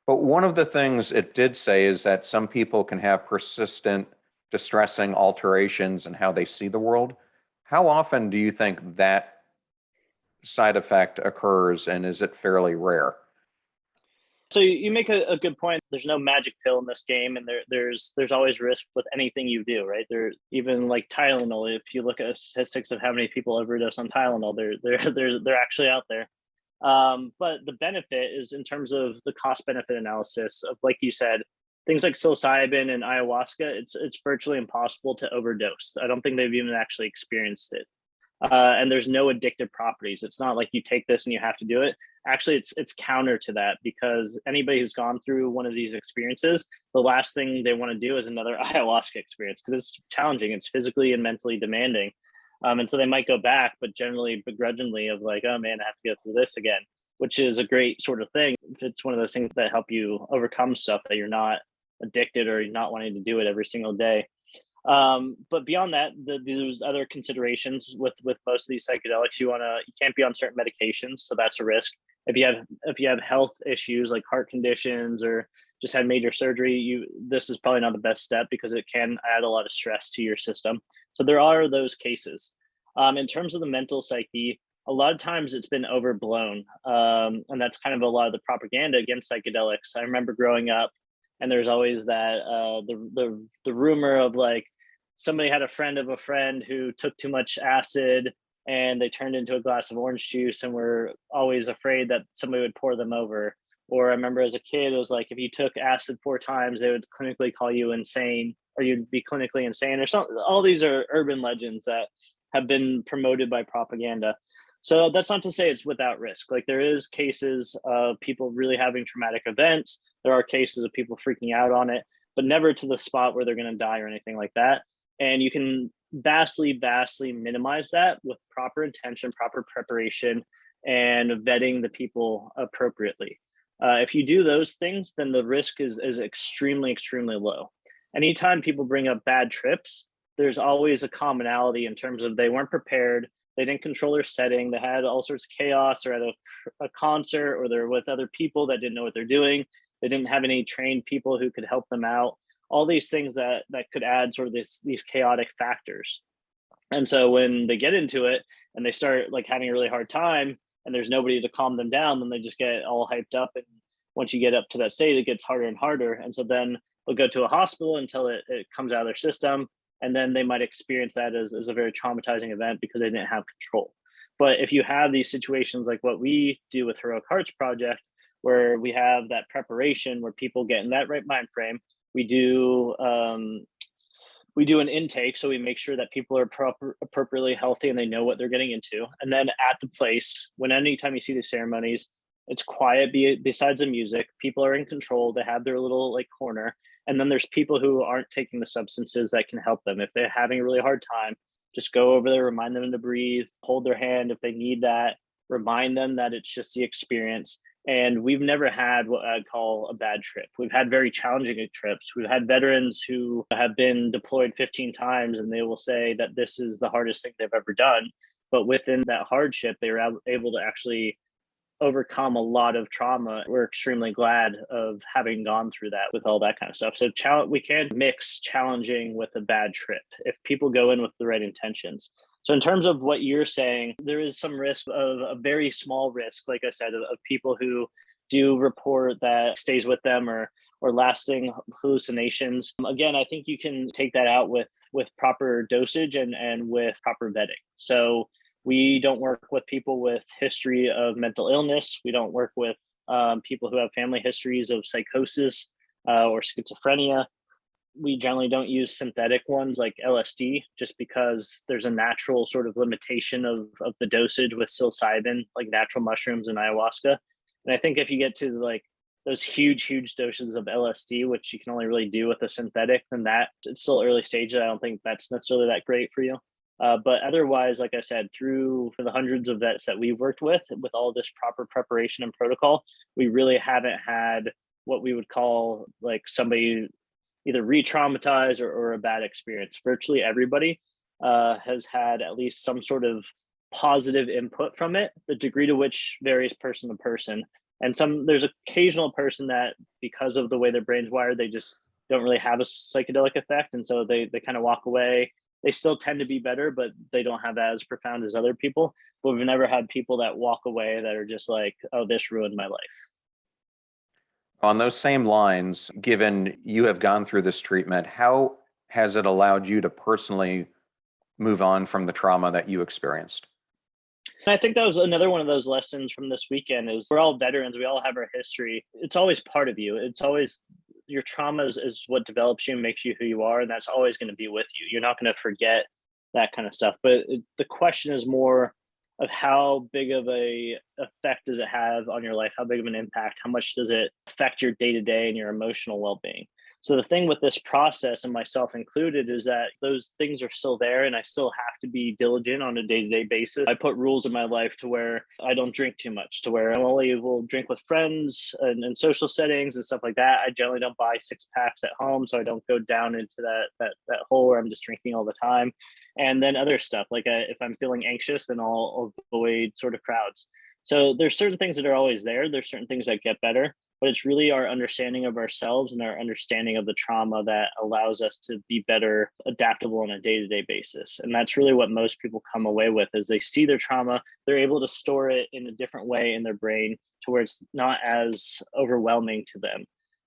But one of the things it did say is that some people can have persistent, distressing alterations in how they see the world. How often do you think that side effect occurs, and is it fairly rare? So you make a good point. There's no magic pill in this game, and there's always risk with anything you do, right? There, even like Tylenol, if you look at statistics of how many people overdose on Tylenol, they're actually out there. But the benefit is in terms of the cost benefit analysis of, like you said, things like psilocybin and ayahuasca. It's virtually impossible to overdose. I don't think they've even actually experienced it. And there's no addictive properties. It's not like you take this and you have to do it. Actually, it's counter to that, because anybody who's gone through one of these experiences, the last thing they want to do is another ayahuasca experience, because it's challenging. It's physically and mentally demanding. And so they might go back, but generally begrudgingly of like, oh man, I have to go through this again, which is a great sort of thing. It's one of those things that help you overcome stuff that you're not addicted or you're not wanting to do it every single day. But beyond that, there's other considerations with most of these psychedelics. You can't be on certain medications, so that's a risk. If you have health issues like heart conditions or just had major surgery, this is probably not the best step, because it can add a lot of stress to your system. So there are those cases. In terms of the mental psyche, a lot of times it's been overblown, and that's kind of a lot of the propaganda against psychedelics. I remember growing up, and there's always that the rumor of like, somebody had a friend of a friend who took too much acid and they turned into a glass of orange juice, and were always afraid that somebody would pour them over. Or I remember as a kid, it was like, if you took acid 4 times, they would clinically call you insane, or you'd be clinically insane, or something. All these are urban legends that have been promoted by propaganda. So that's not to say it's without risk. Like, there is cases of people really having traumatic events. There are cases of people freaking out on it, but never to the spot where they're going to die or anything like that. And you can vastly minimize that with proper intention, proper preparation, and vetting the people appropriately. If you do those things, then the risk is extremely low. Anytime people bring up bad trips, there's always a commonality in terms of they weren't prepared, they didn't control their setting, they had all sorts of chaos, or at a concert, or they're with other people that didn't know what they're doing, they didn't have any trained people who could help them out. All these things that could add sort of these chaotic factors. And so when they get into it and they start like having a really hard time, and there's nobody to calm them down, then they just get all hyped up. And once you get up to that state, it gets harder and harder. And so then they'll go to a hospital until it comes out of their system. And then they might experience that as a very traumatizing event because they didn't have control. But if you have these situations like what we do with Heroic Hearts Project, where we have that preparation, where people get in that right mind frame, we do an intake, so we make sure that people are appropriately healthy and they know what they're getting into. And then at the place, anytime you see these ceremonies, It's quiet besides the music. People are in control. They have their little like corner. And then there's people who aren't taking the substances that can help them. If they're having a really hard time, just go over there, remind them to breathe, hold their hand if they need that, remind them that it's just the experience. And we've never had what I'd call a bad trip. We've had very challenging trips. We've had veterans who have been deployed 15 times and they will say that this is the hardest thing they've ever done. But within that hardship, they were able to actually overcome a lot of trauma. We're extremely glad of having gone through that with all that kind of stuff. So we can't mix challenging with a bad trip if people go in with the right intentions. So in terms of what you're saying, there is some risk of a very small risk, like I said, of people who do report that stays with them or lasting hallucinations. Again, I think you can take that out with proper dosage and with proper vetting. So we don't work with people with history of mental illness. We don't work with people who have family histories of psychosis or schizophrenia. We generally don't use synthetic ones like LSD just because there's a natural sort of limitation of the dosage with psilocybin, like natural mushrooms and ayahuasca. And I think if you get to like those huge doses of LSD, which you can only really do with a synthetic, then that it's still early stages. I don't think that's necessarily that great for you. But otherwise, like I said, through the hundreds of vets that we've worked with all this proper preparation and protocol, we really haven't had what we would call like somebody either re-traumatized or a bad experience. Virtually everybody has had at least some sort of positive input from it. The degree to which varies person to person. And there's occasional person that because of the way their brain's wired, they just don't really have a psychedelic effect. And so they kind of walk away. They still tend to be better, but they don't have that as profound as other people. But we've never had people that walk away that are just like, oh, this ruined my life. On those same lines, given you have gone through this treatment, how has it allowed you to personally move on from the trauma that you experienced? And I think that was another one of those lessons from this weekend is we're all veterans. We all have our history. It's always part of you. It's always your trauma is what develops you and makes you who you are. And that's always going to be with you. You're not going to forget that kind of stuff. But the question is more of how big of a effect does it have on your life? How big of an impact? How much does it affect your day-to-day and your emotional well-being? So the thing with this process, and myself included, is that those things are still there and I still have to be diligent on a day-to-day basis. I put rules in my life to where I don't drink too much, to where I only will drink with friends and social settings and stuff like that. I generally don't buy 6-packs at home, so I don't go down into that hole where I'm just drinking all the time. And then other stuff, like if I'm feeling anxious, then I'll avoid sort of crowds. So there's certain things that are always there. There's certain things that get better. But it's really our understanding of ourselves and our understanding of the trauma that allows us to be better adaptable on a day-to-day basis. And that's really what most people come away with is they see their trauma, they're able to store it in a different way in their brain to where it's not as overwhelming to them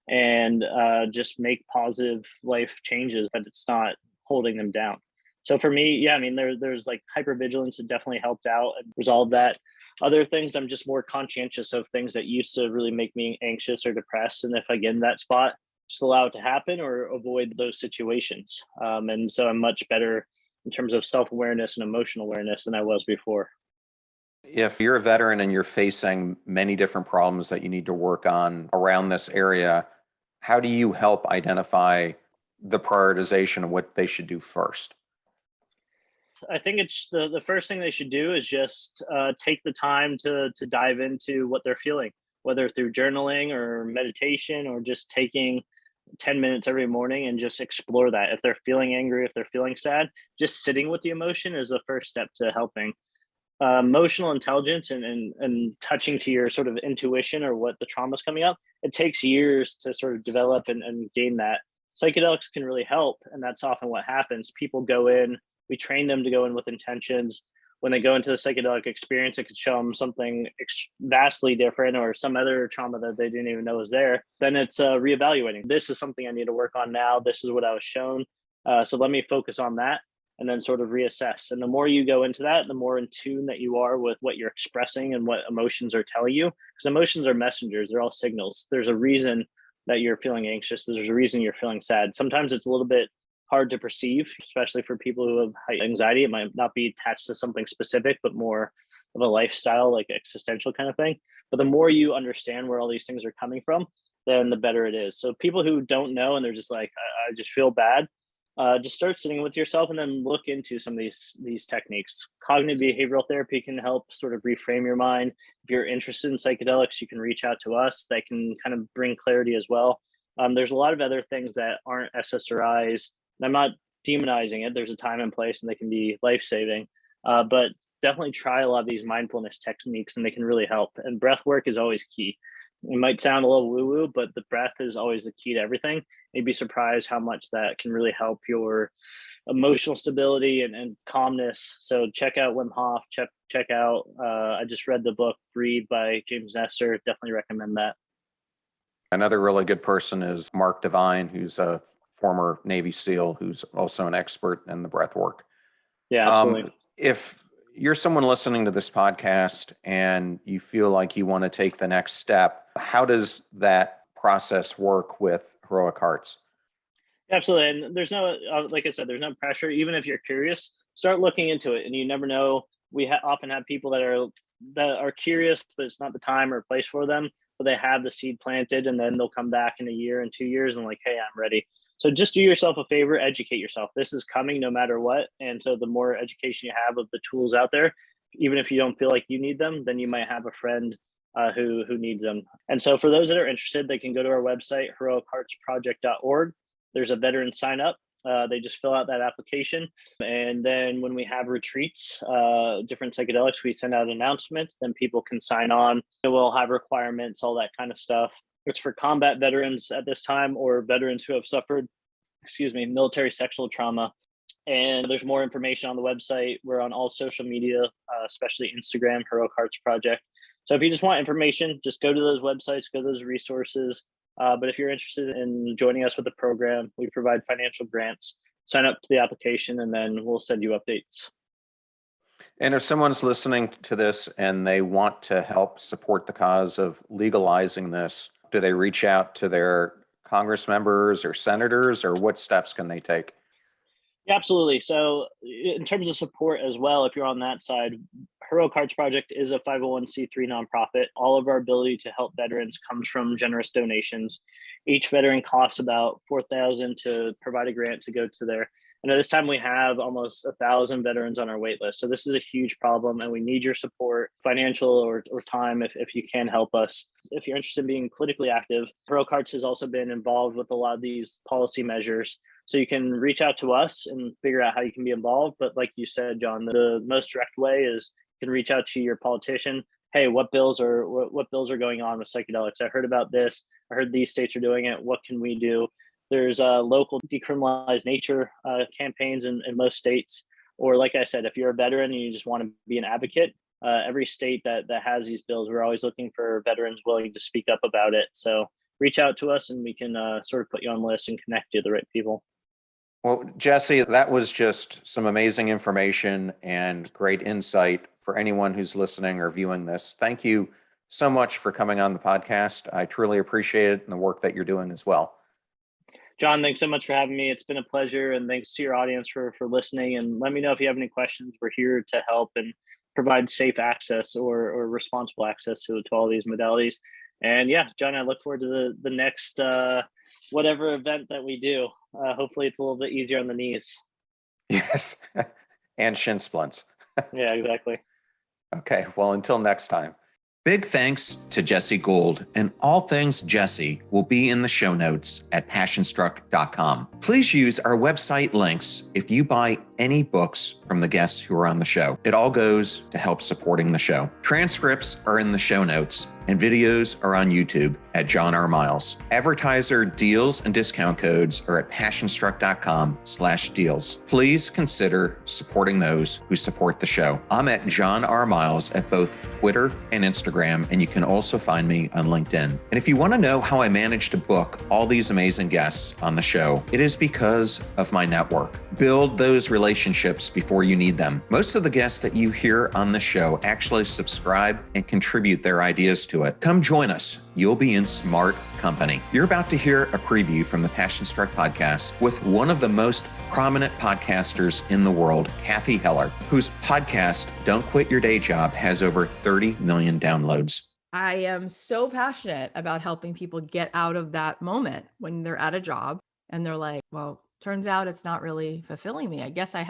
and just make positive life changes that it's not holding them down. So for me, yeah, I mean, there's like hypervigilance that definitely helped out and resolved that. Other things, I'm just more conscientious of things that used to really make me anxious or depressed. And if I get in that spot, just allow it to happen or avoid those situations. And so I'm much better in terms of self-awareness and emotional awareness than I was before. If you're a veteran and you're facing many different problems that you need to work on around this area, how do you help identify the prioritization of what they should do first? I think it's the first thing they should do is just take the time to dive into what they're feeling, whether through journaling or meditation or just taking 10 minutes every morning and just explore that. If they're feeling angry, if they're feeling sad, just sitting with the emotion is the first step to helping. Emotional intelligence and touching to your sort of intuition or what the trauma is coming up, it takes years to sort of develop and gain that. Psychedelics can really help. And that's often what happens. People go in, we train them to go in with intentions. When they go into the psychedelic experience, it could show them something vastly different or some other trauma that they didn't even know was there. Then it's reevaluating. This is something I need to work on now. This is what I was shown. So let me focus on that and then sort of reassess. And the more you go into that, the more in tune that you are with what you're expressing and what emotions are telling you. Because emotions are messengers. They're all signals. There's a reason that you're feeling anxious. There's a reason you're feeling sad. Sometimes it's a little bit hard to perceive, especially for people who have high anxiety. It might not be attached to something specific, but more of a lifestyle, like existential kind of thing. But the more you understand where all these things are coming from, then the better it is. So people who don't know and they're just like, I just feel bad, just start sitting with yourself and then look into some of these techniques. Cognitive behavioral therapy can help sort of reframe your mind. If you're interested in psychedelics, you can reach out to us. That can kind of bring clarity as well. There's a lot of other things that aren't SSRIs. And I'm not demonizing it. There's a time and place and they can be life-saving. But definitely try a lot of these mindfulness techniques and they can really help. And breath work is always key. It might sound a little woo-woo, but the breath is always the key to everything. You'd be surprised how much that can really help your emotional stability and calmness. So check out Wim Hof, check out, I just read the book Breathe by James Nestor. Definitely recommend that. Another really good person is Mark Devine, who's a former Navy SEAL, who's also an expert in the breath work. Yeah, absolutely. If you're someone listening to this podcast and you feel like you want to take the next step, how does that process work with Heroic Hearts? Absolutely. And there's no, like I said, there's no pressure. Even if you're curious, start looking into it. And you never know. We often have people that are curious, but it's not the time or place for them. But they have the seed planted, and then they'll come back in a year and 2 years and like, hey, I'm ready. So just do yourself a favor, educate yourself. This is coming no matter what. And so the more education you have of the tools out there, even if you don't feel like you need them, then you might have a friend who needs them. And so for those that are interested, they can go to our website, heroicheartsproject.org. There's a veteran sign up. They just fill out that application. And then when we have retreats, different psychedelics, we send out announcements, then people can sign on. We'll have requirements, all that kind of stuff. It's for combat veterans at this time or veterans who have suffered, military sexual trauma. And there's more information on the website. We're on all social media, especially Instagram, Heroic Hearts Project. So if you just want information, just go to those websites, go to those resources. But if you're interested in joining us with the program, we provide financial grants. Sign up to the application and then we'll send you updates. And if someone's listening to this and they want to help support the cause of legalizing this, do they reach out to their Congress members or senators, or what steps can they take? Yeah, absolutely. So in terms of support as well, if you're on that side, Heroic Hearts Project is a 501c3 nonprofit. All of our ability to help veterans comes from generous donations. Each veteran costs about $4,000 to provide a grant to go to there. And at this time, we have almost 1,000 veterans on our wait list. So this is a huge problem, and we need your support, financial or time, if you can help us. If you're interested in being politically active, Heroic Hearts has also been involved with a lot of these policy measures. So you can reach out to us and figure out how you can be involved. But like you said, John, the most direct way is you can reach out to your politician. Hey, what bills are going on with psychedelics? I heard about this. I heard these states are doing it. What can we do? There's local decriminalized nature campaigns in most states. Or like I said, if you're a veteran and you just want to be an advocate, every state that has these bills, we're always looking for veterans willing to speak up about it. So reach out to us and we can sort of put you on lists and connect you to the right people. Well, Jesse, that was just some amazing information and great insight for anyone who's listening or viewing this. Thank you so much for coming on the podcast. I truly appreciate it and the work that you're doing as well. John, thanks so much for having me. It's been a pleasure, and thanks to your audience for listening. And let me know if you have any questions. We're here to help and provide safe access or responsible access to all these modalities. And yeah, John, I look forward to the next whatever event that we do. Hopefully it's a little bit easier on the knees. Yes, and shin splints. Yeah, exactly. Okay, well, until next time. Big thanks to Jesse Gould, and all things Jesse will be in the show notes at passionstruck.com. Please use our website links if you buy any books from the guests who are on the show. It all goes to help supporting the show. Transcripts are in the show notes, and videos are on YouTube at John R. Miles. Advertiser deals and discount codes are at passionstruck.com/deals. Please consider supporting those who support the show. I'm at John R. Miles at both Twitter and Instagram, and you can also find me on LinkedIn. And if you want to know how I managed to book all these amazing guests on the show, it is because of my network. Build those relationships relationships before you need them. Most of the guests that you hear on the show actually subscribe and contribute their ideas to it. Come join us. You'll be in smart company. You're about to hear a preview from the Passion Struck podcast with one of the most prominent podcasters in the world, Kathy Heller, whose podcast, Don't Quit Your Day Job, has over 30 million downloads. I am so passionate about helping people get out of that moment when they're at a job and they're like, well, turns out it's not really fulfilling me. I guess I've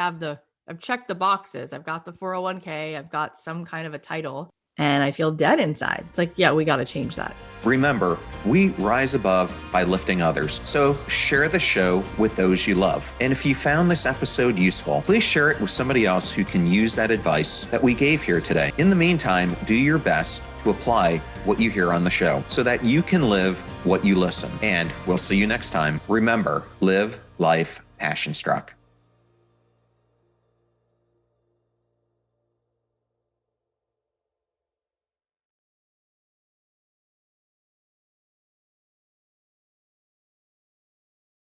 checked the boxes. I've got the 401k, I've got some kind of a title, and I feel dead inside. It's like, yeah, we got to change that. Remember, we rise above by lifting others. So share the show with those you love. And if you found this episode useful, please share it with somebody else who can use that advice that we gave here today. In the meantime, do your best to apply what you hear on the show so that you can live what you listen. And we'll see you next time. Remember, live life passion struck.